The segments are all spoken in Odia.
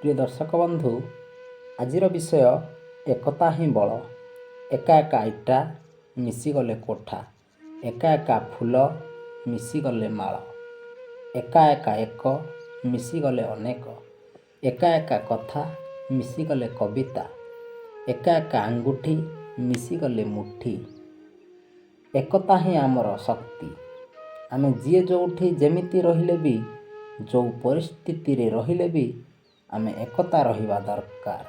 ପ୍ରିୟ ଦର୍ଶକ ବନ୍ଧୁ, ଆଜିର ବିଷୟ ଏକତା ହିଁ ବଳ। ଏକା ଏକା ଇଟା ମିଶିଗଲେ କୋଠା, ଏକା ଏକା ଫୁଲ ମିଶିଗଲେ ମାଳ, ଏକା ଏକା ଏକ ମିଶିଗଲେ ଅନେକ, ଏକା ଏକା କଥା ମିଶିଗଲେ କବିତା, ଏକା ଏକା ଆଙ୍ଗୁଠି ମିଶିଗଲେ ମୁଠି। ଏକତା ହିଁ ଆମର ଶକ୍ତି। ଆମେ ଯିଏ ଯେଉଁଠି ଯେମିତି ରହିଲେ ବି, ଯେଉଁ ପରିସ୍ଥିତିରେ ରହିଲେ ବି ଆମେ ଏକତା ରହିବା ଦରକାର।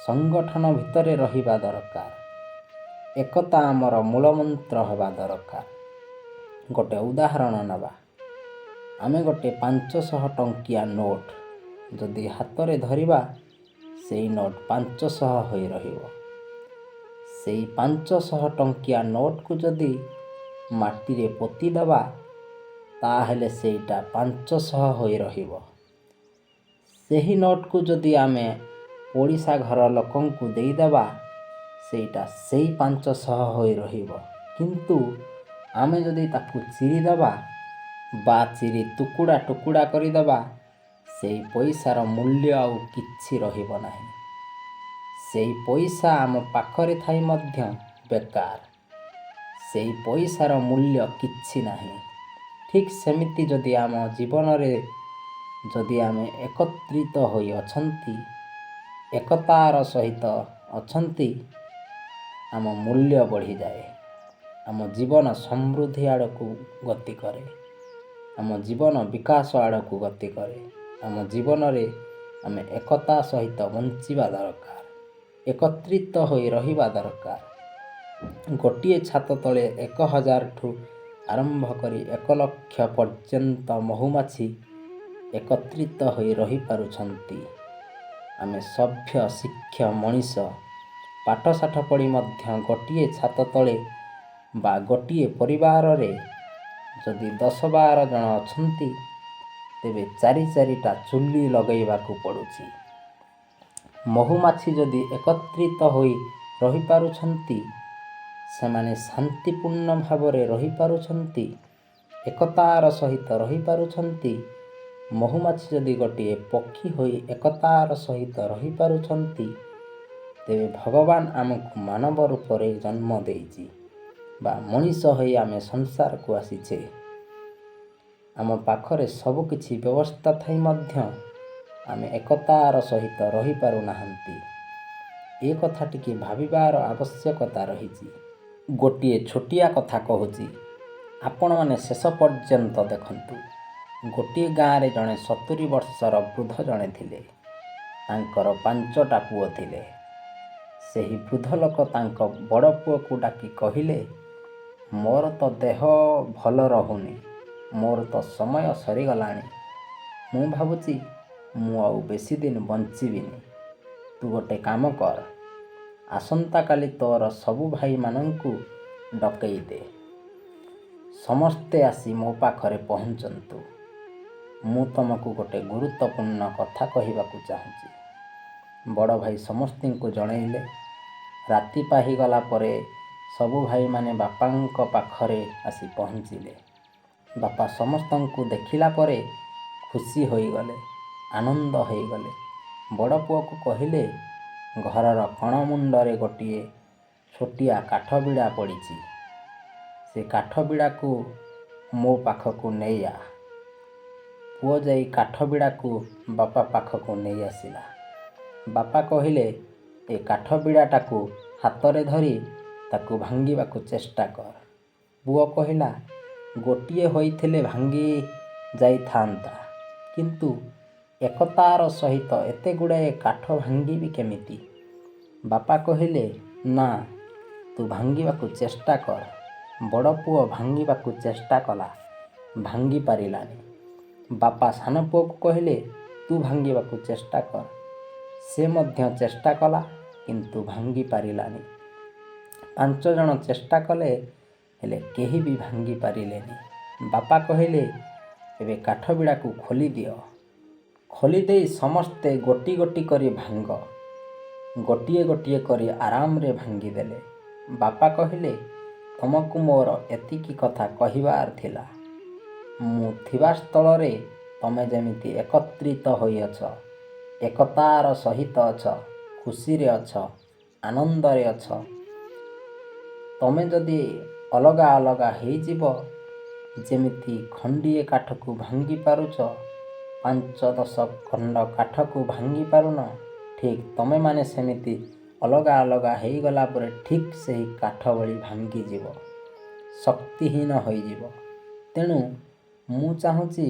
ସଂଗଠନ ଭିତରେ ରହିବା ଦରକାର। ଏକତା ଆମର ମୂଳମନ୍ତ୍ର ହେବା ଦରକାର। ଗୋଟେ ଉଦାହରଣ ନେବା। ଆମେ ଗୋଟେ 500 ଟଙ୍କିଆ ନୋଟ୍ ଯଦି ହାତରେ ଧରିବା, ସେଇ ନୋଟ୍ 500 ହୋଇ ରହିବ। ସେଇ 500 ଟଙ୍କିଆ ନୋଟ୍କୁ ଯଦି ମାଟିରେ ପୋତି ଦେବା, ତାହେଲେ ସେଇଟା 500 ହୋଇ ରହିବ। ସେହି ନୋଟ୍କୁ ଯଦି ଆମେ ପଡ଼ିଶା ଘର ଲୋକଙ୍କୁ ଦେଇଦେବା, ସେଇଟା ସେଇ 500 ହୋଇ ରହିବ। କିନ୍ତୁ ଆମେ ଯଦି ତାକୁ ଚିରିଦେବା ବା ଚିରି ଟୁକୁଡ଼ା ଟୁକୁଡ଼ା କରିଦେବା, ସେଇ ପଇସାର ମୂଲ୍ୟ ଆଉ କିଛି ରହିବ ନାହିଁ। ସେଇ ପଇସା ଆମ ପାଖରେ ଥାଇ ମଧ୍ୟ ବେକାର। ସେଇ ପଇସାର ମୂଲ୍ୟ କିଛି ନାହିଁ। ଠିକ୍ ସେମିତି ଯଦି ଆମ ଜୀବନରେ ଯଦି ଆମେ ଏକତ୍ରିତ ହୋଇ ଅଛନ୍ତି, ଏକତାର ସହିତ ଅଛନ୍ତି, ଆମ ମୂଲ୍ୟ ବଢ଼ିଯାଏ। ଆମ ଜୀବନ ସମୃଦ୍ଧି ଆଡ଼କୁ ଗତି କରେ। ଆମ ଜୀବନ ବିକାଶ ଆଡ଼କୁ ଗତି କରେ। ଆମ ଜୀବନରେ ଆମେ ଏକତା ସହିତ ବଞ୍ଚିବା ଦରକାର। ଏକତ୍ରିତ ହୋଇ ରହିବା ଦରକାର। ଗୋଟିଏ ଛାତ ତଳେ 1000ଠୁ ଆରମ୍ଭ କରି 1,00,000 ପର୍ଯ୍ୟନ୍ତ ମହୁମାଛି ଏକତ୍ରିତ ହୋଇ ରହିପାରୁଛନ୍ତି। ଆମେ ସଭ୍ୟ ଶିକ୍ଷ ମଣିଷ ପାଠଶାଠ ପଢ଼ି ମଧ୍ୟ ଗୋଟିଏ ଛାତ ତଳେ ବା ଗୋଟିଏ ପରିବାରରେ ଯଦି 10-12 ଜଣ ଅଛନ୍ତି, ତେବେ 4-4ଟା ଚୁଲି ଲଗାଇବାକୁ ପଡ଼ୁଛି। ମହୁମାଛି ଯଦି ଏକତ୍ରିତ ହୋଇ ରହିପାରୁଛନ୍ତି, ସେମାନେ ଶାନ୍ତିପୂର୍ଣ୍ଣ ଭାବରେ ରହିପାରୁଛନ୍ତି, ଏକତାର ସହିତ ରହିପାରୁଛନ୍ତି। ମହୁମାଛି ଯଦି ଗୋଟିଏ ପକ୍ଷୀ ହୋଇ ଏକତାର ସହିତ ରହିପାରୁଛନ୍ତି, ତେବେ ଭଗବାନ ଆମକୁ ମାନବ ରୂପରେ ଜନ୍ମ ଦେଇଛି ବା ମଣିଷ ହୋଇ ଆମେ ସଂସାରକୁ ଆସିଛେ। ଆମ ପାଖରେ ସବୁ କିଛି ବ୍ୟବସ୍ଥା ଥାଇ ମଧ୍ୟ ଆମେ ଏକତାର ସହିତ ରହିପାରୁନାହାନ୍ତି। ଏ କଥା ଟିକିଏ ଭାବିବାର ଆବଶ୍ୟକତା ରହିଛି। ଗୋଟିଏ ଛୋଟିଆ କଥା କହୁଛି, ଆପଣମାନେ ଶେଷ ପର୍ଯ୍ୟନ୍ତ ଦେଖନ୍ତୁ। ଗୋଟିଏ ଗାଁରେ ଜଣେ 70 ବର୍ଷର ବୃଦ୍ଧ ଜଣେ ଥିଲେ। ତାଙ୍କର 5ଟା ପୁଅ ଥିଲେ। ସେହି ବୃଦ୍ଧ ଲୋକ ତାଙ୍କ ବଡ଼ ପୁଅକୁ ଡାକି କହିଲେ, ମୋର ତ ଦେହ ଭଲ ରହୁନି, ମୋର ତ ସମୟ ସରିଗଲାଣି। ମୁଁ ଭାବୁଛି ମୁଁ ଆଉ ବେଶୀ ଦିନ ବଞ୍ଚିବିନି। ତୁ ଗୋଟେ କାମ କର, ଆସନ୍ତାକାଲି ତୋର ସବୁ ଭାଇମାନଙ୍କୁ ଡକେଇ ଦେ। ସମସ୍ତେ ଆସି ମୋ ପାଖରେ ପହଞ୍ଚନ୍ତୁ। ମୁଁ ତୁମକୁ ଗୋଟେ ଗୁରୁତ୍ୱପୂର୍ଣ୍ଣ କଥା କହିବାକୁ ଚାହୁଁଛି। ବଡ଼ ଭାଇ ସମସ୍ତଙ୍କୁ ଜଣାଇଲେ। ରାତି ପାହିଗଲା ପରେ ସବୁ ଭାଇମାନେ ବାପାଙ୍କ ପାଖରେ ଆସି ପହଞ୍ଚିଲେ। ବାପା ସମସ୍ତଙ୍କୁ ଦେଖିଲା ପରେ ଖୁସି ହୋଇଗଲେ, ଆନନ୍ଦ ହୋଇଗଲେ। ବଡ଼ ପୁଅକୁ କହିଲେ, ଘରର କଣ ମୁଣ୍ଡରେ ଗୋଟିଏ ଛୋଟିଆ କାଠ ବିଡ଼ା ପଡ଼ିଛି। ସେ କାଠ ବିଡ଼ାକୁ ମୋ ପାଖକୁ ନେଇ ଆ। ପୁଅ ଯାଇ କାଠ ବିଡ଼ାକୁ ବାପା ପାଖକୁ ନେଇ ଆସିଲା। ବାପା କହିଲେ, ଏ କାଠ ବିଡ଼ାଟାକୁ ହାତରେ ଧରି ତାକୁ ଭାଙ୍ଗିବାକୁ ଚେଷ୍ଟା କର। ପୁଅ କହିଲା, ଗୋଟିଏ ହୋଇଥିଲେ ଭାଙ୍ଗି ଯାଇଥାନ୍ତା, କିନ୍ତୁ ଏକତାର ସହିତ ଏତେ ଗୁଡ଼ାଏ କାଠ ଭାଙ୍ଗିବି କେମିତି? ବାପା କହିଲେ, ନା, ତୁ ଭାଙ୍ଗିବାକୁ ଚେଷ୍ଟା କର। ବଡ଼ ପୁଅ ଭାଙ୍ଗିବାକୁ ଚେଷ୍ଟା କଲା, ଭାଙ୍ଗି ପାରିଲାନି। ବାପା ସାନ ପୁଅକୁ କହିଲେ, ତୁ ଭାଙ୍ଗିବାକୁ ଚେଷ୍ଟା କର। ସେ ମଧ୍ୟ ଚେଷ୍ଟା କଲା, କିନ୍ତୁ ଭାଙ୍ଗି ପାରିଲାନି। 5 ଜଣ ଚେଷ୍ଟା କଲେ, ହେଲେ କେହି ବି ଭାଙ୍ଗି ପାରିଲେନି। ବାପା କହିଲେ, ଏବେ କାଠ ବିଡ଼ାକୁ ଖୋଲିଦିଅ। ଖୋଲିଦେଇ ସମସ୍ତେ ଗୋଟି ଗୋଟି କରି ଭାଙ୍ଗ। ଗୋଟିଏ ଗୋଟିଏ କରି ଆରାମରେ ଭାଙ୍ଗିଦେଲେ। ବାପା କହିଲେ, ତୁମକୁ ମୋର ଏତିକି କଥା କହିବାର ଥିଲା। ମୁଁ ଥିବା ସ୍ଥଳରେ ତମେ ଯେମିତି ଏକତ୍ରିତ ହୋଇଅଛ, ଏକତାର ସହିତ ଅଛ, ଖୁସିରେ ଅଛ, ଆନନ୍ଦରେ ଅଛ। ତମେ ଯଦି ଅଲଗା ଅଲଗା ହେଇଯିବ, ଯେମିତି ଖଣ୍ଡିଏ କାଠକୁ ଭାଙ୍ଗି ପାରୁଛ, 5-10 ଖଣ୍ଡ କାଠକୁ ଭାଙ୍ଗି ପାରୁନ, ଠିକ୍ ତମେମାନେ ସେମିତି ଅଲଗା ଅଲଗା ହେଇଗଲା ପରେ ଠିକ୍ ସେହି କାଠ ଭଳି ଭାଙ୍ଗିଯିବ, ଶକ୍ତିହୀନ ହୋଇଯିବ। ତେଣୁ ମୁଁ ଚାହୁଁଛି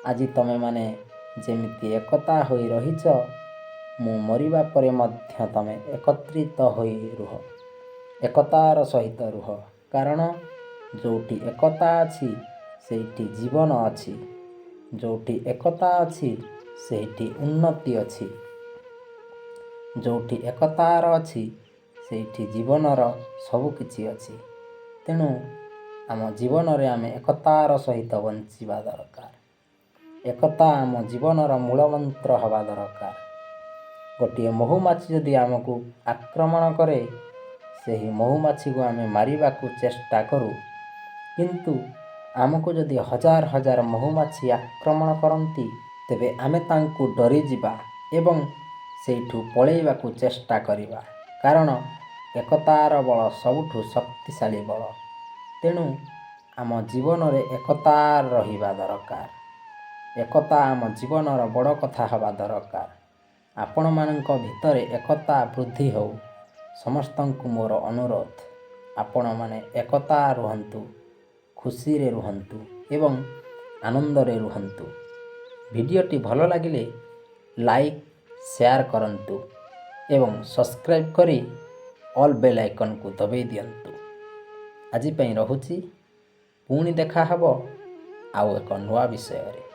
ଆଜି ତମେମାନେ ଯେମିତି ଏକତା ହୋଇ ରହିଛ, ମୁଁ ମରିବା ପରେ ମଧ୍ୟ ତମେ ଏକତ୍ରିତ ହୋଇ ରୁହ, ଏକତାର ସହିତ ରୁହ। କାରଣ ଯେଉଁଠି ଏକତା ଅଛି ସେଇଠି ଜୀବନ ଅଛି, ଯେଉଁଠି ଏକତା ଅଛି ସେଇଠି ଉନ୍ନତି ଅଛି, ଯେଉଁଠି ଏକତାର ଅଛି ସେଇଠି ଜୀବନର ସବୁ କିଛି ଅଛି। ତେଣୁ ଆମ ଜୀବନରେ ଆମେ ଏକତାର ସହିତ ବଞ୍ଚିବା ଦରକାର। ଏକତା ଆମ ଜୀବନର ମୂଳମନ୍ତ୍ର ହେବା ଦରକାର। ଗୋଟିଏ ମହୁମାଛି ଯଦି ଆମକୁ ଆକ୍ରମଣ କରେ, ସେହି ମହୁମାଛିକୁ ଆମେ ମାରିବାକୁ ଚେଷ୍ଟା କରୁ, କିନ୍ତୁ ଆମକୁ ଯଦି ହଜାର ହଜାର ମହୁମାଛି ଆକ୍ରମଣ କରନ୍ତି, ତେବେ ଆମେ ତାଙ୍କୁ ଡରିଯିବା ଏବଂ ସେଇଠୁ ପଳେଇବାକୁ ଚେଷ୍ଟା କରିବା। କାରଣ ଏକତାର ବଳ ସବୁଠୁ ଶକ୍ତିଶାଳୀ ବଳ। ତେଣୁ ଆମ ଜୀବନରେ ଏକତା ରହିବା ଦରକାର। ଏକତା ଆମ ଜୀବନର ବଡ଼ କଥା ହେବା ଦରକାର। ଆପଣମାନଙ୍କ ଭିତରେ ଏକତା ବୃଦ୍ଧି ହେଉ, ସମସ୍ତଙ୍କୁ ମୋର ଅନୁରୋଧ। ଆପଣମାନେ ଏକତା ରୁହନ୍ତୁ, ଖୁସିରେ ରୁହନ୍ତୁ ଏବଂ ଆନନ୍ଦରେ ରୁହନ୍ତୁ। ଭିଡ଼ିଓଟି ଭଲ ଲାଗିଲେ ଲାଇକ୍, ସେୟାର କରନ୍ତୁ ଏବଂ ସବସ୍କ୍ରାଇବ୍ କରି ଅଲ୍ ବେଲ୍ ଆଇକନ୍କୁ ଦବାଇ ଦିଅନ୍ତୁ। ଆଜି ପାଇଁ ରହୁଛି। ପୁଣି ଦେଖା ହେବ ଆଉ ଏକ ନୂଆ ବିଷୟରେ।